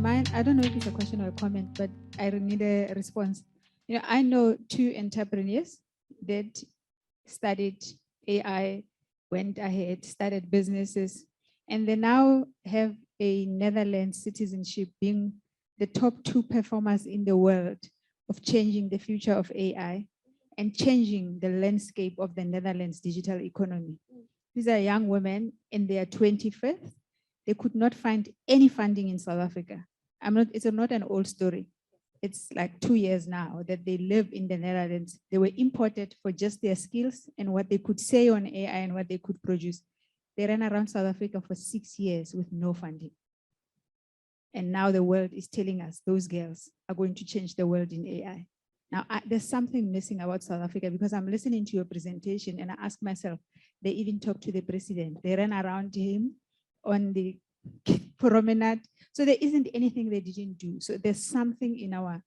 Mine, I don't know if it's a question or a comment, but I need a response. I know two entrepreneurs that studied AI, went ahead, started businesses, and they now have a Netherlands citizenship, being the top two performers in the world of changing the future of AI and changing the landscape of the Netherlands digital economy. These are young women in their 25th. They could not find any funding in South Africa. It's not an old story. It's like 2 years now that they live in the Netherlands. They were imported for just their skills and what they could say on AI and what they could produce. They ran around South Africa for 6 years with no funding. And now the world is telling us those girls are going to change the world in AI. Now, there's something missing about South Africa, because I'm listening to your presentation and I ask myself, they even talked to the president. They ran around him on the promenade. So there isn't anything they didn't do. So there's something in our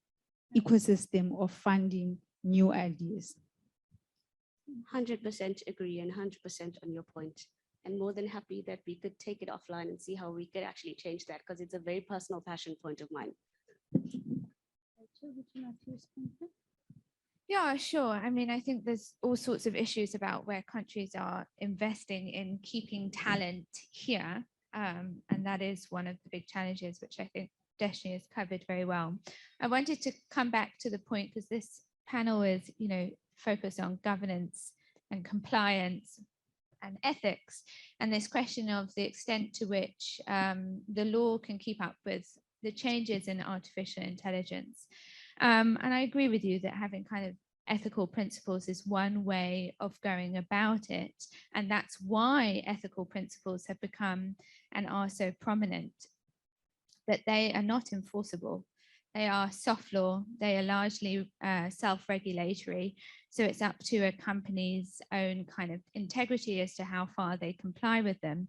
ecosystem of funding new ideas. 100% agree and 100% on your point. And more than happy that we could take it offline and see how we could actually change that, because it's a very personal passion point of mine. Yeah, sure. I mean, I think there's all sorts of issues about where countries are investing in keeping talent here. And that is one of the big challenges, which I think Deshni has covered very well. I wanted to come back to the point, because this panel is, focused on governance and compliance and ethics, and this question of the extent to which the law can keep up with the changes in artificial intelligence. And I agree with you that having kind of ethical principles is one way of going about it. And that's why ethical principles have become and are so prominent, that they are not enforceable. They are soft law. They are largely self-regulatory. So it's up to a company's own kind of integrity as to how far they comply with them.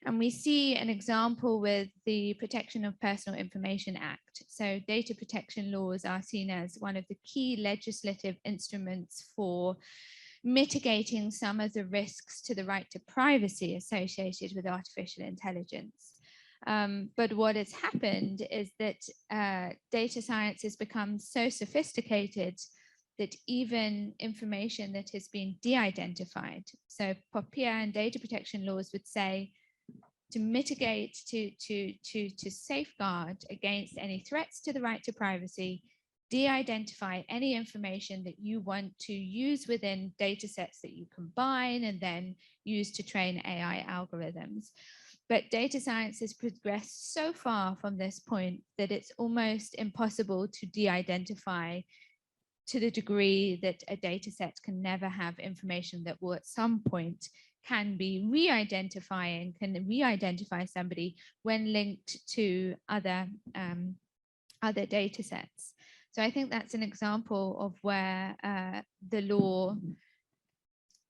And we see an example with the Protection of Personal Information Act. So data protection laws are seen as one of the key legislative instruments for mitigating some of the risks to the right to privacy associated with artificial intelligence. But what has happened is that data science has become so sophisticated that even information that has been de-identified, so POPIA and data protection laws would say, to mitigate, to safeguard against any threats to the right to privacy, de-identify any information that you want to use within data sets that you combine and then use to train AI algorithms. But data science has progressed so far from this point that it's almost impossible to de-identify to the degree that a data set can never have information that will at some point can be re-identifying, can re-identify somebody when linked to other data sets. So I think that's an example of where the law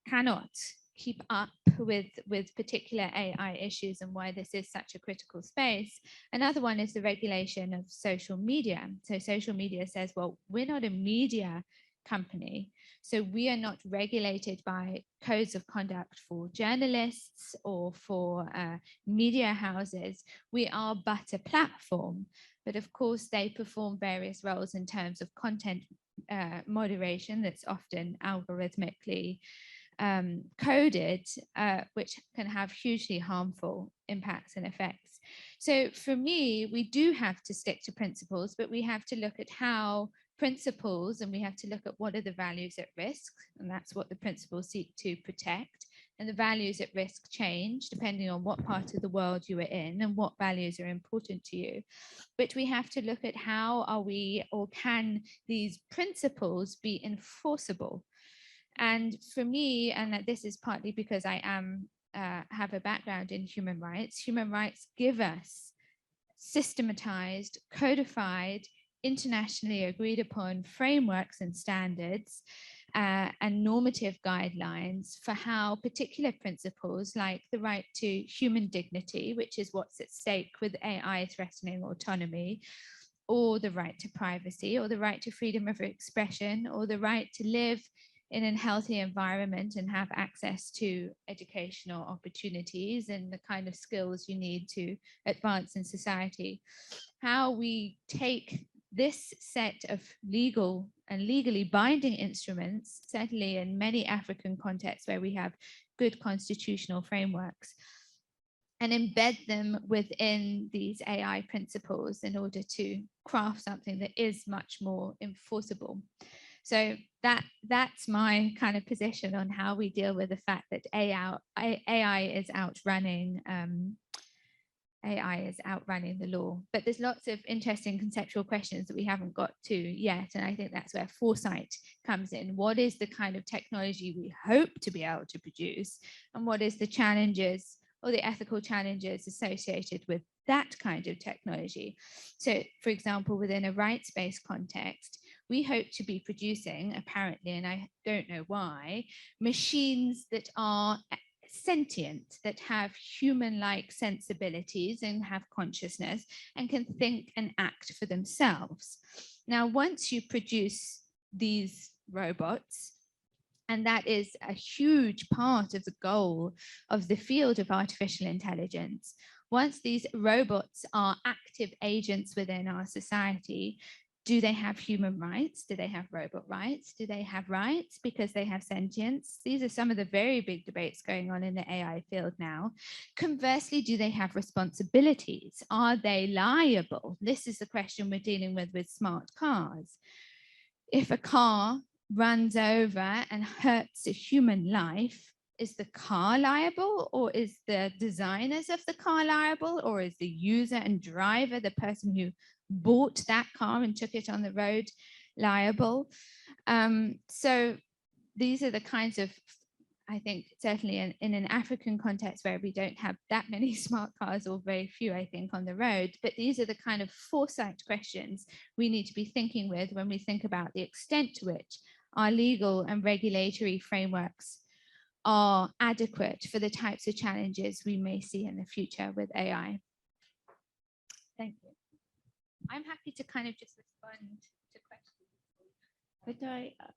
cannot keep up with particular AI issues and why this is such a critical space. Another one is the regulation of social media. So social media says, well, we're not a media company, so we are not regulated by codes of conduct for journalists or for media houses. We are but a platform. But of course, they perform various roles in terms of content moderation that's often algorithmically coded, which can have hugely harmful impacts and effects. So for me, we do have to stick to principles, but we have to look at how principles, and we have to look at what are the values at risk, and that's what the principles seek to protect. And the values at risk change depending on what part of the world you are in and what values are important to you. But we have to look at how are we, or can these principles be enforceable? And for me, and that this is partly because I am have a background in human rights give us systematized, codified, internationally agreed upon frameworks and standards and normative guidelines for how particular principles like the right to human dignity, which is what's at stake with AI threatening autonomy, or the right to privacy, or the right to freedom of expression, or the right to live in a healthy environment and have access to educational opportunities and the kind of skills you need to advance in society. How we take this set of legal and legally binding instruments, certainly in many African contexts where we have good constitutional frameworks, and embed them within these AI principles in order to craft something that is much more enforceable. So that's my kind of position on how we deal with the fact that AI is outrunning the law. But there's lots of interesting conceptual questions that we haven't got to yet. And I think that's where foresight comes in. What is the kind of technology we hope to be able to produce? And what is the challenges or the ethical challenges associated with that kind of technology? So, for example, within a rights-based context, we hope to be producing, apparently, and I don't know why, machines that are sentient, that have human-like sensibilities and have consciousness and can think and act for themselves. Now, once you produce these robots, and that is a huge part of the goal of the field of artificial intelligence, once these robots are active agents within our society, do they have human rights? Do they have robot rights? Do they have rights because they have sentience? These are some of the very big debates going on in the AI field now. Conversely, do they have responsibilities? Are they liable? This is the question we're dealing with smart cars. If a car runs over and hurts a human life, is the car liable, or is the designers of the car liable, or is the user and driver, the person who bought that car and took it on the road, liable? So these are the kinds of, I think, certainly in an African context where we don't have that many smart cars, or very few, I think, on the road, but these are the kind of foresight questions we need to be thinking with when we think about the extent to which our legal and regulatory frameworks are adequate for the types of challenges we may see in the future with AI. Thank you. I'm happy to kind of just respond to questions. But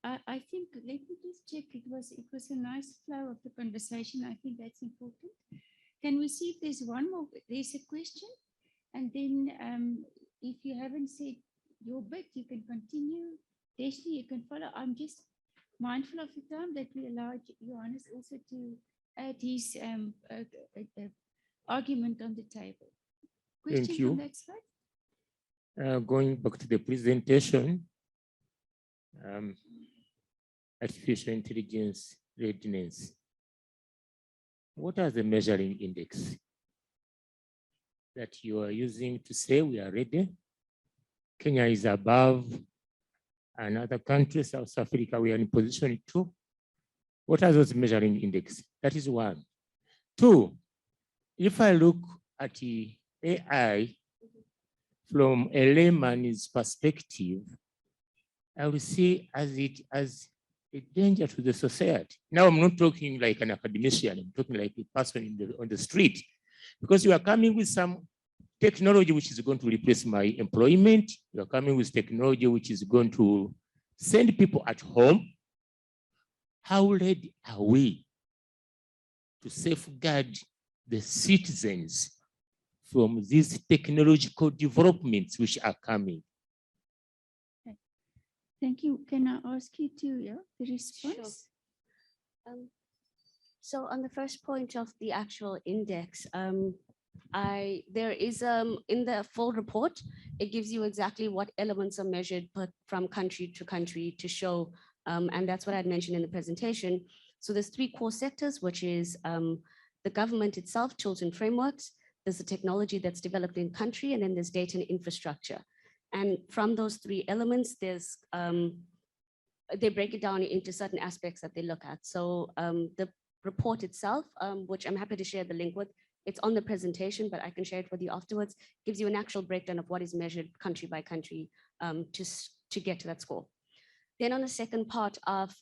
I think, let me just check, it was a nice flow of the conversation. I think that's important. Can we see if there's one more, there's a question, and then if you haven't said your bit, you can continue. Destiny, you can follow. I'm just mindful of the time that we allowed Johannes also to add his argument on the table. Question Thank you. from that side? Going back to the presentation, artificial intelligence readiness. What are the measuring index that you are using to say we are ready? Kenya is above another country, South Africa, we are in position 2. What are those measuring index? That is 1. 2, if I look at the AI from a layman's perspective, I will see it as a danger to the society. Now, I'm not talking like an academician, I'm talking like a person on the street, because you are coming with some technology which is going to replace my employment. You are coming with technology which is going to send people at home. How ready are we to safeguard the citizens from these technological developments which are coming? Thank you. Can I ask you to the response? Sure. So on the first point of the actual index, there is in the full report, it gives you exactly what elements are measured from country to country to show, and that's what I'd mentioned in the presentation. So there's 3 core sectors, which is the government itself, tools and frameworks, there's the technology that's developed in country, and then there's data and infrastructure. And from those 3 elements, there's they break it down into certain aspects that they look at. So the report itself, which I'm happy to share the link with, it's on the presentation, but I can share it with you afterwards, gives you an actual breakdown of what is measured country by country to get to that score. Then on the second part of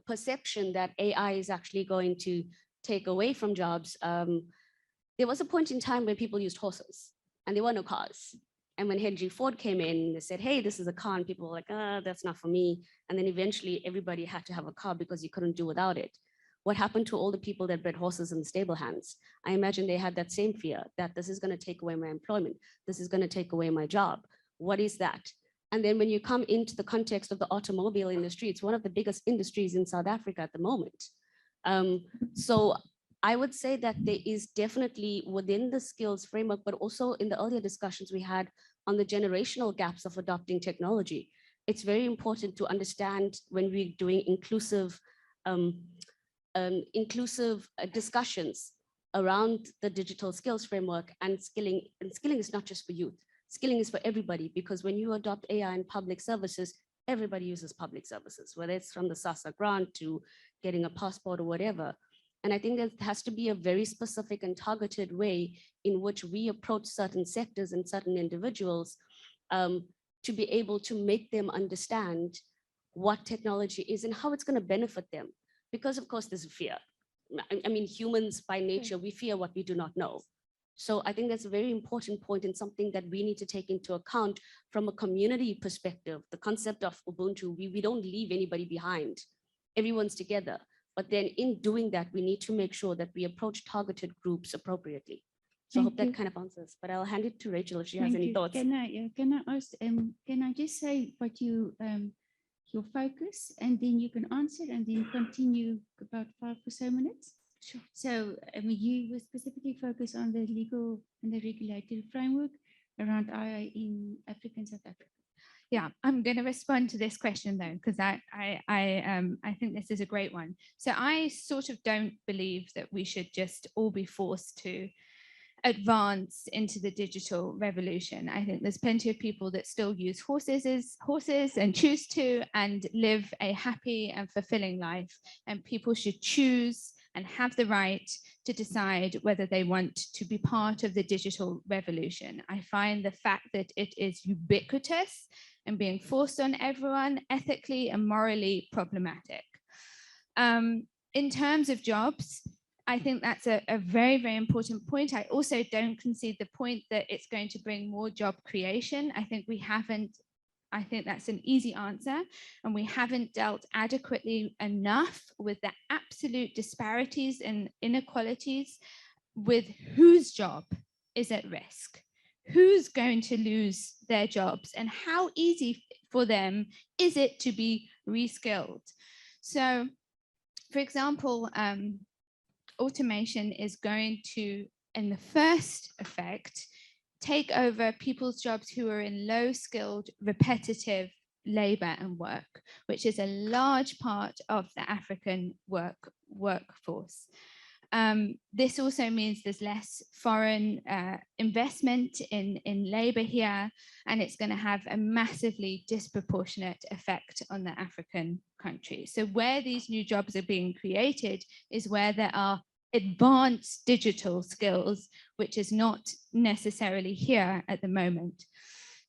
perception that AI is actually going to take away from jobs, there was a point in time where people used horses and there were no cars. And when Henry Ford came in, they said, hey, this is a car. And people were like, that's not for me. And then eventually everybody had to have a car because you couldn't do without it. What happened to all the people that bred horses in stable hands? I imagine they had that same fear that this is going to take away my employment. This is going to take away my job. What is that? And then when you come into the context of the automobile industry, it's one of the biggest industries in South Africa at the moment. So I would say that there is definitely within the skills framework, but also in the earlier discussions we had on the generational gaps of adopting technology. It's very important to understand when we're doing inclusive discussions around the digital skills framework and skilling. And skilling is not just for youth. Skilling is for everybody, because when you adopt AI in public services, everybody uses public services, whether it's from the SASSA grant to getting a passport or whatever. And I think there has to be a very specific and targeted way in which we approach certain sectors and certain individuals to be able to make them understand what technology is and how it's going to benefit them. Because of course there's fear. I mean, humans by nature, we fear what we do not know. So I think that's a very important point and something that we need to take into account from a community perspective. The concept of Ubuntu, we don't leave anybody behind. Everyone's together. But then in doing that, we need to make sure that we approach targeted groups appropriately. So I hope that kind of answers, but I'll hand it to Rachel if she has any thoughts. Can I ask, can I just say what your focus, and then you can answer and then continue about 5 or so minutes? Sure. So, I mean, you were specifically focused on the legal and the regulatory framework around AI in Africa and South Africa. Yeah, I'm going to respond to this question though, because I think this is a great one. So I sort of don't believe that we should just all be forced to advance into the digital revolution. I think there's plenty of people that still use horses and choose to and live a happy and fulfilling life. And people should choose and have the right to decide whether they want to be part of the digital revolution. I find the fact that it is ubiquitous and being forced on everyone ethically and morally problematic. In terms of jobs, I think that's a very, very important point. I also don't concede the point that it's going to bring more job creation. I think that's an easy answer, and we haven't dealt adequately enough with the absolute disparities and inequalities with whose job is at risk, who's going to lose their jobs, and how easy for them is it to be reskilled. So, for example, automation is going to, in the first effect, take over people's jobs who are in low-skilled, repetitive labor and work, which is a large part of the African workforce. This also means there's less foreign investment in labor here, and it's going to have a massively disproportionate effect on the African countries. So where these new jobs are being created is where there are advanced digital skills, which is not necessarily here at the moment.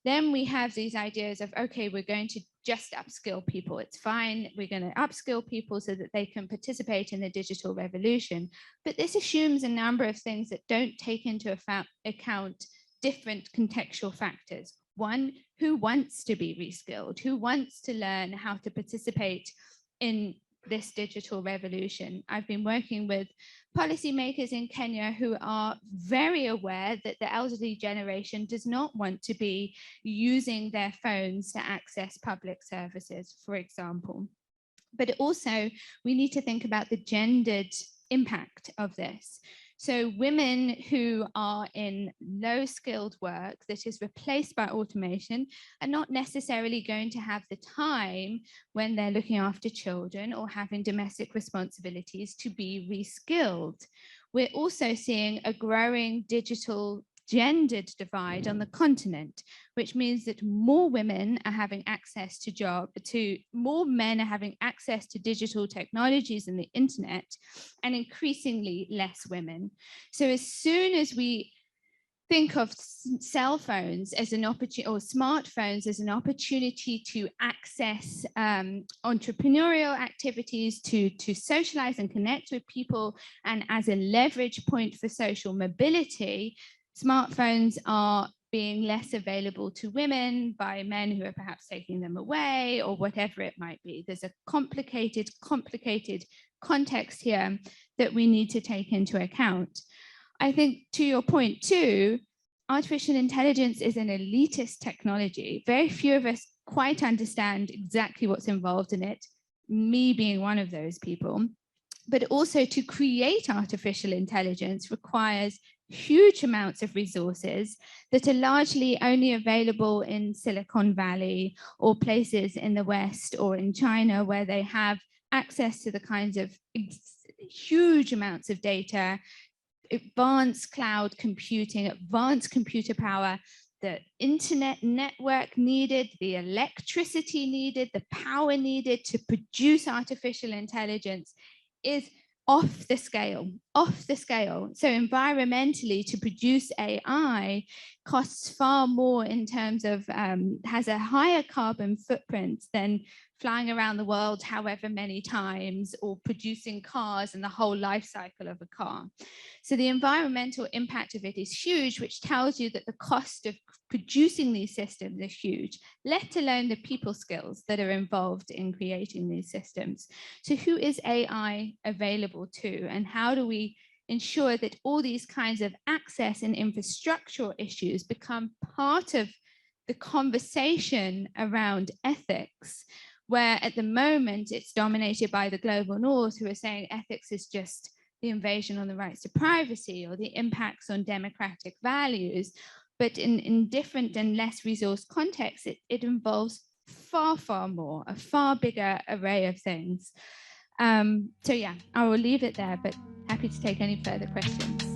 Then we have these ideas of, okay, we're going to just upskill people. It's fine. We're going to upskill people so that they can participate in the digital revolution. But this assumes a number of things that don't take into account different contextual factors. One, who wants to be reskilled? Who wants to learn how to participate in this digital revolution? I've been working with policymakers in Kenya who are very aware that the elderly generation does not want to be using their phones to access public services, for example. But also, we need to think about the gendered impact of this. So women who are in low-skilled work that is replaced by automation are not necessarily going to have the time when they're looking after children or having domestic responsibilities to be reskilled. We're also seeing a growing digital gendered divide on the continent, which means that more women are having access to more men are having access to digital technologies and the internet, and increasingly less women. So as soon as we think of cell phones as an opportunity, or smartphones as an opportunity to access entrepreneurial activities, to socialize and connect with people, and as a leverage point for social mobility, smartphones are being less available to women by men who are perhaps taking them away, or whatever it might be. There's a complicated context here that we need to take into account. I think, to your point too, artificial intelligence is an elitist technology. Very few of us quite understand exactly what's involved in it, me being one of those people. But also, to create artificial intelligence requires huge amounts of resources that are largely only available in Silicon Valley or places in the West or in China, where they have access to the kinds of huge amounts of data, advanced cloud computing, advanced computer power, the internet network needed, the electricity needed, the power needed to produce artificial intelligence is off the scale. So environmentally, to produce AI costs far more in terms of, has a higher carbon footprint than flying around the world however many times, or producing cars and the whole life cycle of a car. So the environmental impact of it is huge, which tells you that the cost of producing these systems is huge, let alone the people skills that are involved in creating these systems. So who is AI available to, and how do we ensure that all these kinds of access and infrastructural issues become part of the conversation around ethics, where at the moment it's dominated by the global north, who are saying ethics is just the invasion on the rights to privacy or the impacts on democratic values. But in different and less resource contexts, it involves far more, a far bigger array of things. So yeah, I will leave it there, but happy to take any further questions.